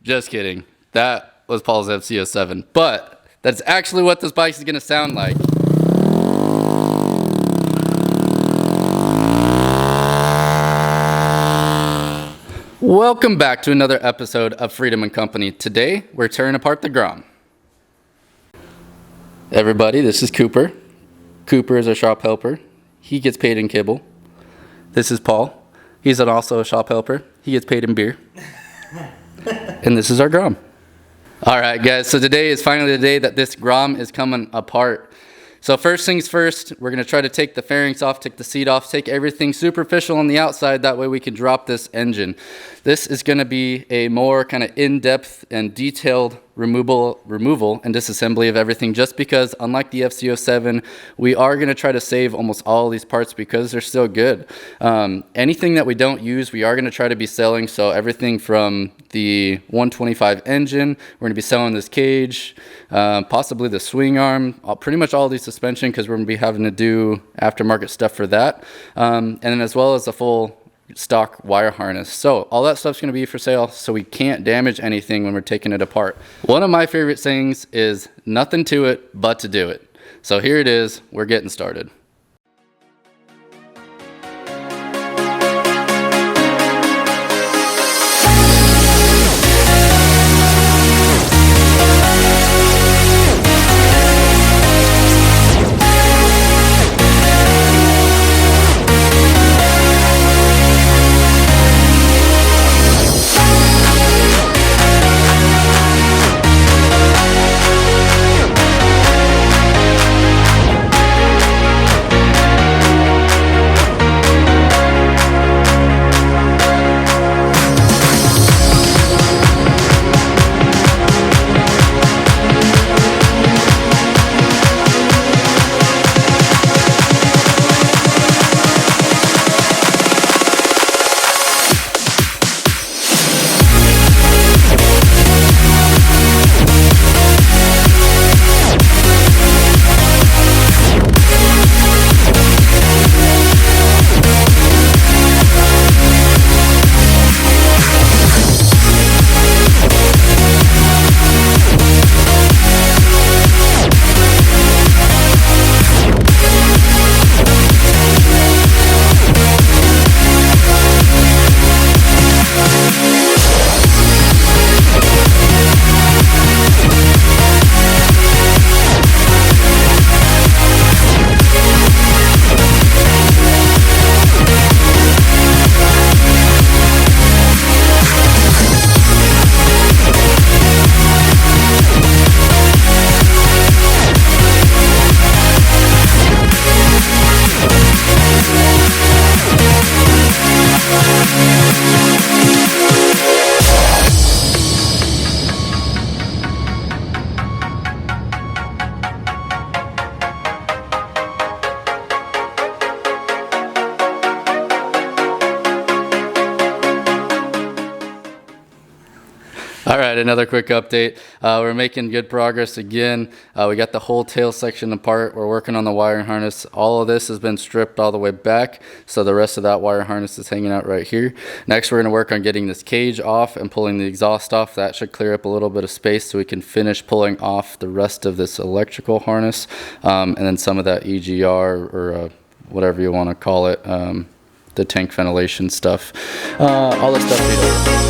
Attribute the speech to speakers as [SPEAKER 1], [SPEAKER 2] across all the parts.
[SPEAKER 1] Just kidding. That was Paul's FCO7, but that's actually what this bike is going to sound like. Welcome back to another episode of Freedom and Company. Today, we're tearing apart the Grom. Everybody, this is Cooper. Cooper is our shop helper. He gets paid in kibble. This is Paul. He's also a shop helper. He gets paid in beer. And this is our Grom. All right, guys, so today is finally the day that this Grom is coming apart. So first things first, we're going to try to take the fairings off, take the seat off, take everything superficial on the outside. That way we can drop this engine. This is going to be a more kind of in-depth and detailed removal and disassembly of everything, just because unlike the FCO7, we are going to try to save almost all of these parts because they're still good. Anything that we don't use, we are going to try to be selling. So everything from the 125 engine, we're going to be selling this cage, possibly the swing arm, pretty much all these suspension, because we're going to be having to do aftermarket stuff for that, and then as well as the full stock wire harness. So all that stuff's going to be for sale, so we can't damage anything when we're taking it apart. One of my favorite things is nothing to it but to do it. So here it is, we're getting started. All right, another quick update. We're making good progress again. We got the whole tail section apart. We're working on the wire harness. All of this has been stripped all the way back, so the rest of that wire harness is hanging out right here. Next, we're going to work on getting this cage off and pulling the exhaust off. That should clear up a little bit of space so we can finish pulling off the rest of this electrical harness, and then some of that EGR or whatever you want to call it, the tank ventilation stuff. All this stuff we do.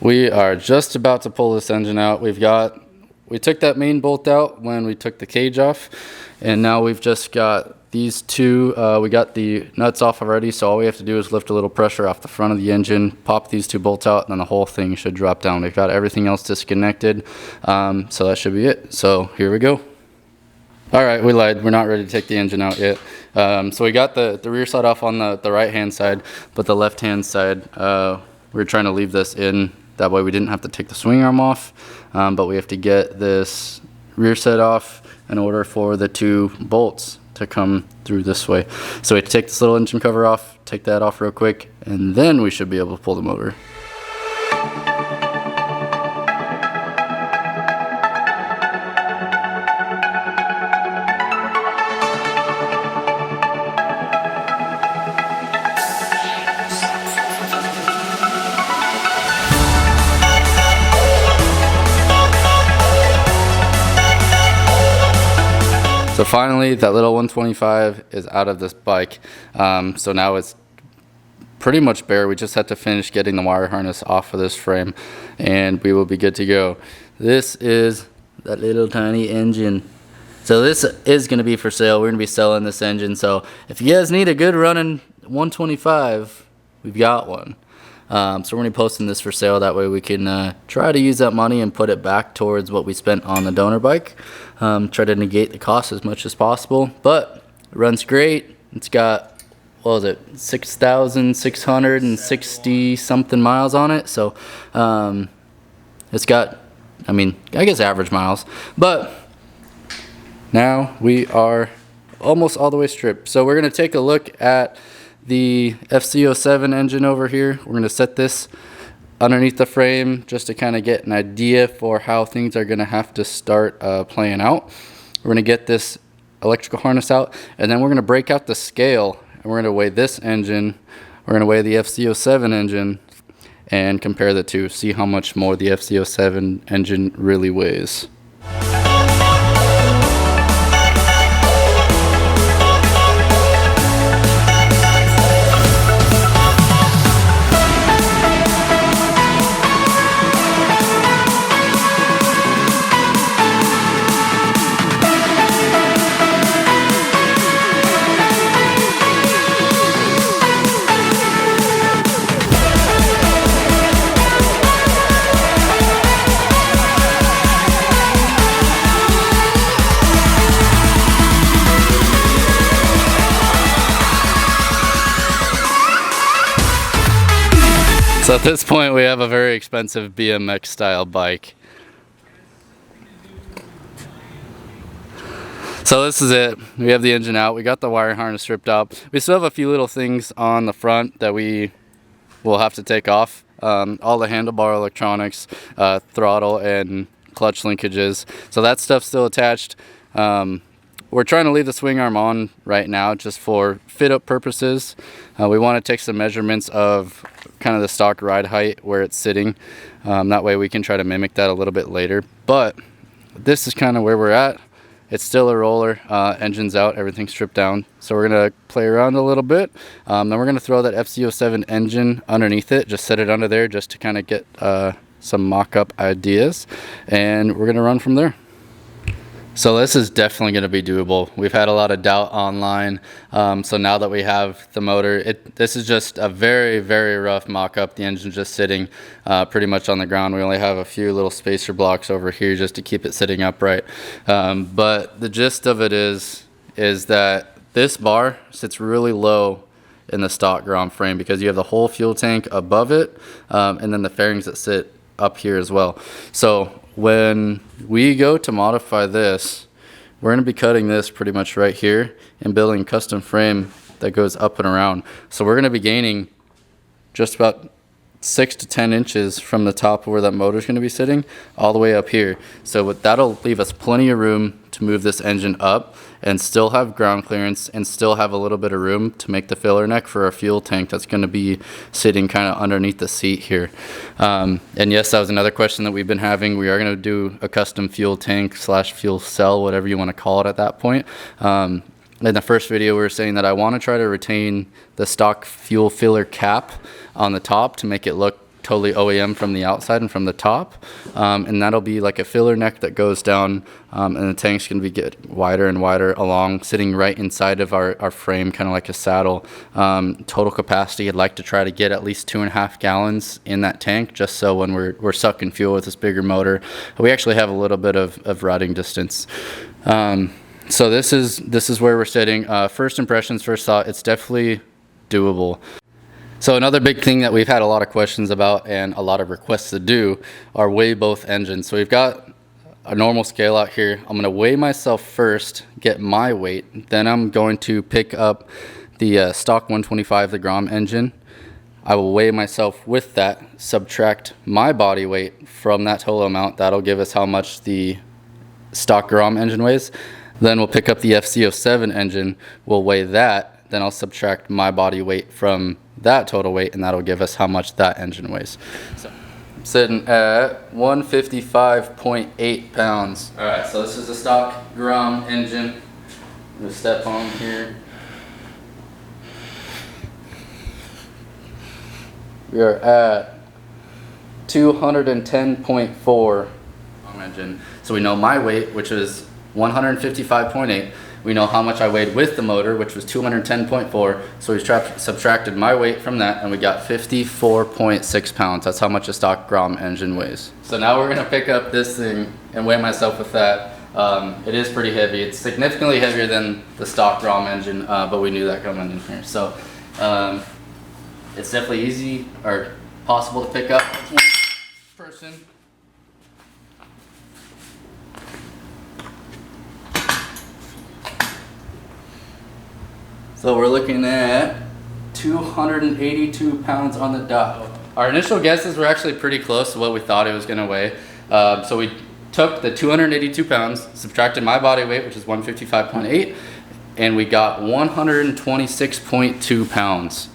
[SPEAKER 1] We are just about to pull this engine out. We took that main bolt out when we took the cage off, and now we've just got these two. We got the nuts off already, so all we have to do is lift a little pressure off the front of the engine, pop these two bolts out, and then the whole thing should drop down. We've got everything else disconnected, so that should be it. So here we go. All right, we lied. We're not ready to take the engine out yet. So we got the rear side off on the right-hand side, but the left-hand side, we're trying to leave this in. That way we didn't have to take the swing arm off, but we have to get this rear set off in order for the two bolts to come through this way. So we have to take this little engine cover off, take that off real quick, and then we should be able to pull the motor. So finally, that little 125 is out of this bike. So now it's pretty much bare. We just had to finish getting the wire harness off of this frame, and we will be good to go. This is that little tiny engine. So this is going to be for sale. We're going to be selling this engine. So if you guys need a good running 125, we've got one. So we're going to be posting this for sale. That way we can try to use that money and put it back towards what we spent on the donor bike. Try to negate the cost as much as possible. But it runs great. It's got, what was it, 6,660 something miles on it. So it's got, I mean, I guess average miles. But now we are almost all the way stripped. So we're going to take a look at the FC07 engine over here. We're going to set this underneath the frame just to kind of get an idea for how things are going to have to start playing out. We're going to get this electrical harness out, and then we're going to break out the scale, and we're going to weigh this engine, we're going to weigh the FC07 engine, and compare the two, see how much more the FC07 engine really weighs. So at this point we have a very expensive BMX style bike. So this is it. We have the engine out. We got the wire harness stripped up. We still have a few little things on the front that we will have to take off. All the handlebar electronics, throttle and clutch linkages. So that stuff's still attached. We're trying to leave the swing arm on right now just for fit up purposes. We want to take some measurements of kind of the stock ride height where it's sitting. That way we can try to mimic that a little bit later. But this is kind of where we're at. It's still a roller, engine's out, everything's stripped down. So we're gonna play around a little bit. Then we're gonna throw that FC07 engine underneath it, just set it under there just to kind of get some mock-up ideas. And we're gonna run from there. So this is definitely going to be doable. We've had a lot of doubt online. So now that we have the motor, this is just a very, very rough mock-up. The engine's just sitting pretty much on the ground. We only have a few little spacer blocks over here just to keep it sitting upright. But the gist of it is that this bar sits really low in the stock Grom frame because you have the whole fuel tank above it, and then the fairings that sit up here as well. So when we go to modify this, we're going to be cutting this pretty much right here and building a custom frame that goes up and around. So we're going to be gaining just about 6 to 10 inches from the top of where that motor is going to be sitting all the way up here. So that'll leave us plenty of room to move this engine up and still have ground clearance and still have a little bit of room to make the filler neck for our fuel tank that's going to be sitting kind of underneath the seat here. And yes, that was another question that we've been having. We are going to do a custom fuel tank / fuel cell, whatever you want to call it at that point. In the first video, we were saying that I want to try to retain the stock fuel filler cap on the top to make it look totally OEM from the outside and from the top, and that'll be like a filler neck that goes down, and the tank's gonna be get wider and wider along, sitting right inside of our frame, kind of like a saddle. Total capacity, I'd like to try to get at least 2.5 gallons in that tank, just so when we're sucking fuel with this bigger motor, we actually have a little bit of riding distance. So this is where we're sitting. First impressions, first thought, it's definitely doable. So another big thing that we've had a lot of questions about and a lot of requests to do are weigh both engines. So we've got a normal scale out here. I'm going to weigh myself first, get my weight, then I'm going to pick up the stock 125, the Grom engine. I will weigh myself with that, subtract my body weight from that total amount. That'll give us how much the stock Grom engine weighs. Then we'll pick up the FC07 engine, we'll weigh that, then I'll subtract my body weight from that total weight, and that'll give us how much that engine weighs. So I'm sitting at 155.8 pounds. All right, so this is a stock Grom engine. I'm gonna step on here. We are at 210.4 engine. So we know my weight, which is 155.8. We know how much I weighed with the motor, which was 210.4. So we subtracted my weight from that, and we got 54.6 pounds. That's how much a stock Grom engine weighs. So now we're gonna pick up this thing and weigh myself with that. It is pretty heavy. It's significantly heavier than the stock Grom engine, but we knew that coming in here. So it's definitely easy or possible to pick up with one person. So we're looking at 282 pounds on the dot. Our initial guesses were actually pretty close to what we thought it was gonna weigh. So we took the 282 pounds, subtracted my body weight, which is 155.8, and we got 126.2 pounds.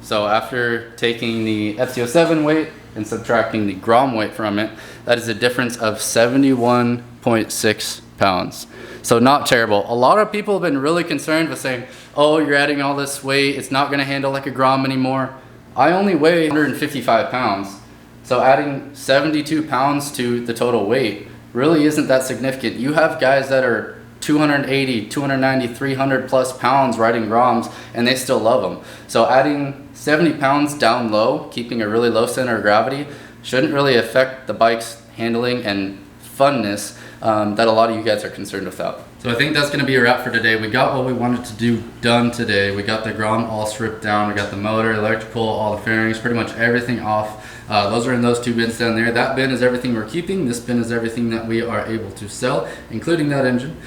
[SPEAKER 1] So after taking the FC07 weight and subtracting the Grom weight from it, that is a difference of 71.6 pounds. So not terrible. A lot of people have been really concerned with saying, oh, you're adding all this weight, it's not gonna handle like a Grom anymore. I only weigh 155 pounds. So adding 72 pounds to the total weight really isn't that significant. You have guys that are 280, 290, 300 plus pounds riding Groms, and they still love them. So adding 70 pounds down low, keeping a really low center of gravity, shouldn't really affect the bike's handling and funness that a lot of you guys are concerned about. So I think that's going to be a wrap for today. We got what we wanted to do done today. We got the Grom all stripped down. We got the motor, electrical, all the fairings, pretty much everything off. Those are in those two bins down there. That bin is everything we're keeping. This bin is everything that we are able to sell, including that engine.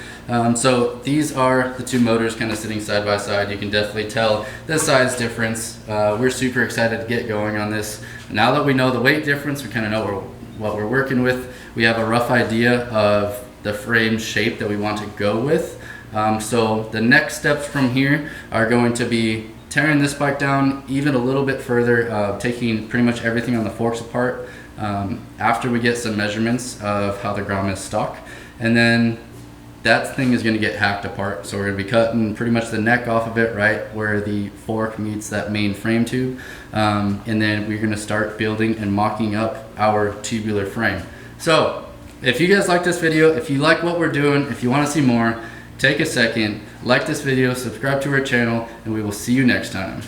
[SPEAKER 1] So these are the two motors kind of sitting side by side. You can definitely tell the size difference. We're super excited to get going on this. Now that we know the weight difference, we kind of know what we're working with. We have a rough idea of the frame shape that we want to go with. So the next steps from here are going to be tearing this bike down even a little bit further, taking pretty much everything on the forks apart after we get some measurements of how the Grom is stock. And then that thing is going to get hacked apart. So we're going to be cutting pretty much the neck off of it, right where the fork meets that main frame tube. And then we're going to start building and mocking up our tubular frame. So if you guys like this video, if you like what we're doing, if you want to see more, take a second, like this video, subscribe to our channel, and we will see you next time.